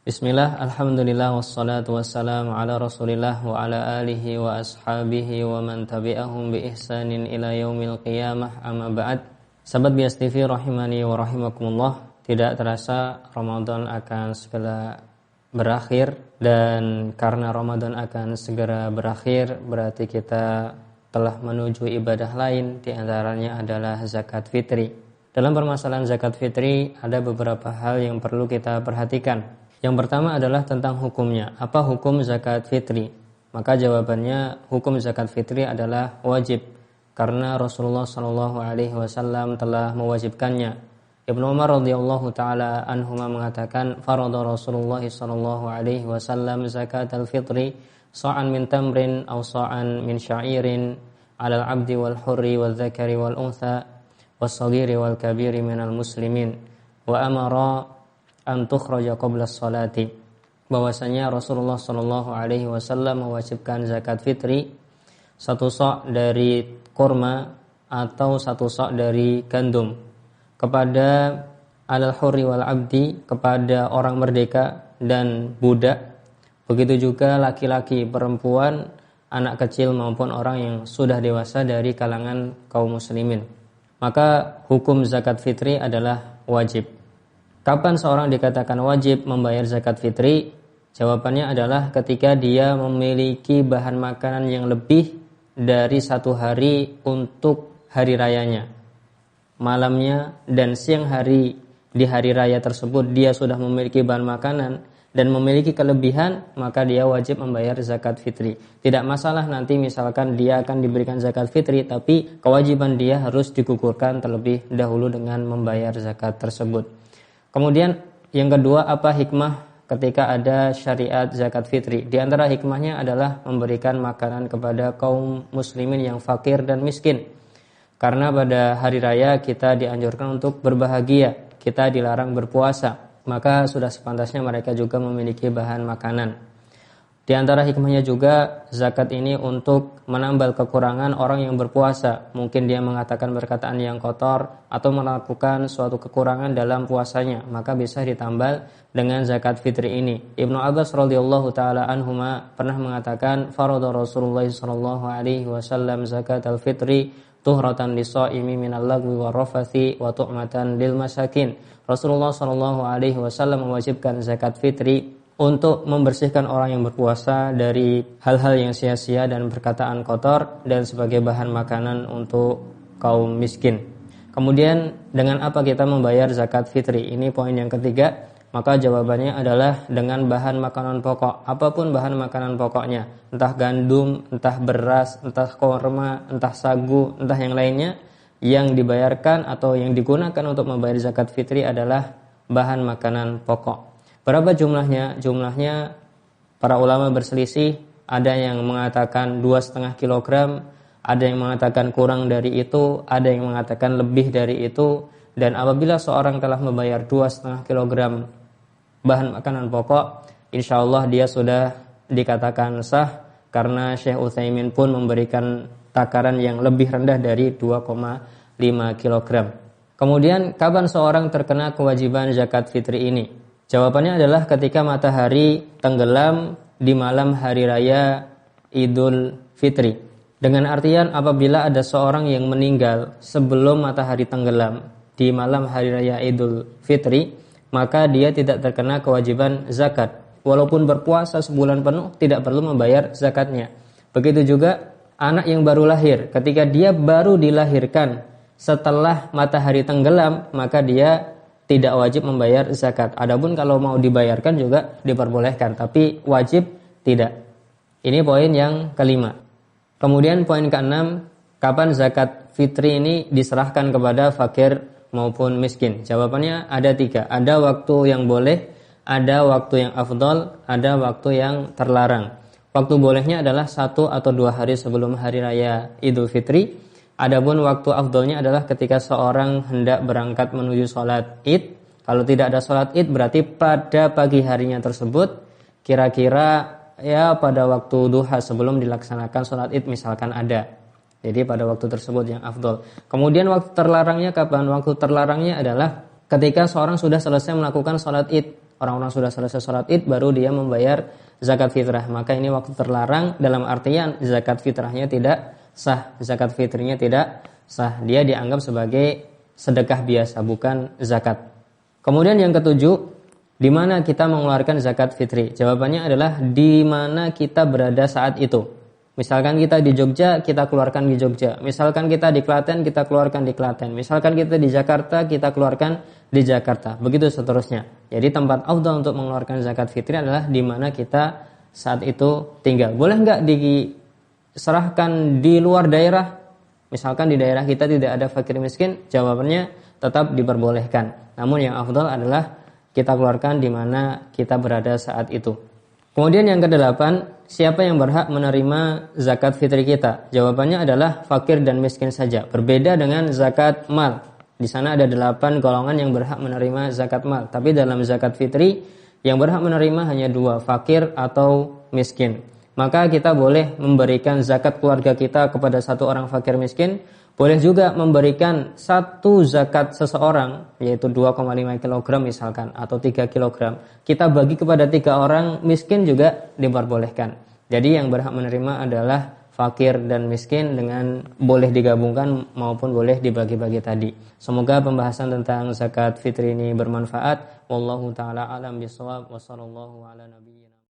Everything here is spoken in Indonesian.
Bismillah, alhamdulillah, wassalatu wassalamu ala rasulillah wa ala alihi wa ashabihi wa man tabi'ahum bi ihsanin ila yaumil qiyamah, amma ba'd. Sahabat Bias TV rahimani wa rahimakumullah, tidak terasa Ramadan akan segera berakhir, dan karena Ramadan akan segera berakhir berarti kita telah menuju ibadah lain, di antaranya adalah zakat fitri. Dalam permasalahan zakat fitri ada beberapa hal yang perlu kita perhatikan. Yang pertama adalah tentang hukumnya. Apa hukum zakat fitri? Maka jawabannya, hukum zakat fitri adalah wajib karena Rasulullah SAW telah mewajibkannya. Ibnu Umar radhiyallahu taala anhuma mengatakan, farada Rasulullah SAW zakat al-fitri sa'an min tamrin aw sa'an min sya'irin 'alal 'abdi wal hurri wal dzakari wal untha was saghiri wal kabiri minal muslimin wa amara an tukhraja qabla sholati. Bahwasanya Rasulullah SAW mewajibkan zakat fitri 1 sa' dari kurma atau 1 sa' dari gandum kepada alal hurri wal abdi, kepada orang merdeka dan budak, begitu juga laki-laki, perempuan, anak kecil maupun orang yang sudah dewasa dari kalangan kaum muslimin. Maka hukum zakat fitri adalah wajib. Kapan seorang dikatakan wajib membayar zakat fitri? Jawabannya adalah ketika dia memiliki bahan makanan yang lebih dari 1 hari untuk hari rayanya. Malamnya dan siang hari di hari raya tersebut dia sudah memiliki bahan makanan dan memiliki kelebihan, maka dia wajib membayar zakat fitri. Tidak masalah nanti misalkan dia akan diberikan zakat fitri, tapi kewajiban dia harus digugurkan terlebih dahulu dengan membayar zakat tersebut. Kemudian yang kedua, apa hikmah ketika ada syariat zakat fitri? Di antara hikmahnya adalah memberikan makanan kepada kaum muslimin yang fakir dan miskin. Karena pada hari raya kita dianjurkan untuk berbahagia, kita dilarang berpuasa, maka sudah sepantasnya mereka juga memiliki bahan makanan. Di antara hikmahnya juga zakat ini untuk menambal kekurangan orang yang berpuasa. Mungkin dia mengatakan perkataan yang kotor atau melakukan suatu kekurangan dalam puasanya, maka bisa ditambal dengan zakat fitri ini. Ibnu Abbas radhiyallahu taala anhuma pernah mengatakan, farada Rasulullah sallallahu alaihi wasallam zakat al-fitri tuhratan lis-shaimi minal lagwi war-rafathi wa tu'matan lil masakin. Rasulullah sallallahu alaihi wasallam mewajibkan zakat fitri untuk membersihkan orang yang berpuasa dari hal-hal yang sia-sia dan perkataan kotor, dan sebagai bahan makanan untuk kaum miskin. Kemudian dengan apa kita membayar zakat fitri? Ini poin yang ketiga. Maka jawabannya adalah dengan bahan makanan pokok. Apapun bahan makanan pokoknya, entah gandum, entah beras, entah korma, entah sagu, entah yang lainnya, yang dibayarkan atau yang digunakan untuk membayar zakat fitri adalah bahan makanan pokok. Berapa jumlahnya? Jumlahnya para ulama berselisih. Ada yang mengatakan 2,5 kilogram, ada yang mengatakan kurang dari itu, ada yang mengatakan lebih dari itu. Dan apabila seorang telah membayar 2,5 kilogram bahan makanan pokok, insya Allah dia sudah dikatakan sah, karena Syekh Utsaimin pun memberikan takaran yang lebih rendah dari 2,5 kilogram. Kemudian kapan seorang terkena kewajiban zakat fitri ini? Jawabannya adalah ketika matahari tenggelam di malam hari raya Idul Fitri. Dengan artian apabila ada seorang yang meninggal sebelum matahari tenggelam di malam hari raya Idul Fitri, maka dia tidak terkena kewajiban zakat. Walaupun berpuasa sebulan penuh tidak perlu membayar zakatnya. Begitu juga anak yang baru lahir, ketika dia baru dilahirkan setelah matahari tenggelam, maka dia tidak wajib membayar zakat. Adapun kalau mau dibayarkan juga diperbolehkan, tapi wajib tidak. Ini poin yang kelima. Kemudian poin keenam, kapan zakat fitri ini diserahkan kepada fakir maupun miskin? Jawabannya ada 3. Ada waktu yang boleh, ada waktu yang afdol, ada waktu yang terlarang. Waktu bolehnya adalah 1 atau 2 hari sebelum hari raya Idul Fitri. Adapun waktu afdolnya adalah ketika seorang hendak berangkat menuju sholat id. Kalau tidak ada sholat id berarti pada pagi harinya tersebut, kira-kira ya pada waktu duha sebelum dilaksanakan sholat id misalkan ada. Jadi pada waktu tersebut yang afdol. Kemudian waktu terlarangnya kapan? Waktu terlarangnya adalah ketika seorang sudah selesai melakukan sholat id. orang-orang sudah selesai sholat id baru dia membayar zakat fitrah. Maka ini waktu terlarang dalam artian zakat fitrahnya tidak sah, zakat fitrinya tidak sah. Dia dianggap sebagai sedekah biasa, bukan zakat. Kemudian yang ketujuh, di mana kita mengeluarkan zakat fitri? Jawabannya adalah di mana kita berada saat itu. Misalkan kita di Jogja, kita keluarkan di Jogja. Misalkan kita di Klaten, kita keluarkan di Klaten. Misalkan kita di Jakarta, kita keluarkan di Jakarta. Begitu seterusnya. Jadi tempat afdal untuk mengeluarkan zakat fitri adalah di mana kita saat itu tinggal. Boleh nggak diserahkan di luar daerah? Misalkan di daerah kita tidak ada fakir miskin, jawabannya tetap diperbolehkan. Namun yang afdal adalah kita keluarkan di mana kita berada saat itu. Kemudian yang kedelapan, siapa yang berhak menerima zakat fitri kita? Jawabannya adalah fakir dan miskin saja. Berbeda dengan zakat mal. Di sana ada 8 golongan yang berhak menerima zakat mal. Tapi dalam zakat fitri yang berhak menerima hanya 2, fakir atau miskin. Maka kita boleh memberikan zakat keluarga kita kepada satu orang fakir miskin. Boleh juga memberikan satu zakat seseorang, yaitu 2,5 kg misalkan, atau 3 kg. Kita bagi kepada 3 orang miskin juga diperbolehkan. Jadi yang berhak menerima adalah fakir dan miskin, dengan boleh digabungkan maupun boleh dibagi-bagi tadi. Semoga pembahasan tentang zakat fitri ini bermanfaat. Wallahu ta'ala alam bisawab wa sallallahu ala nabiyyin.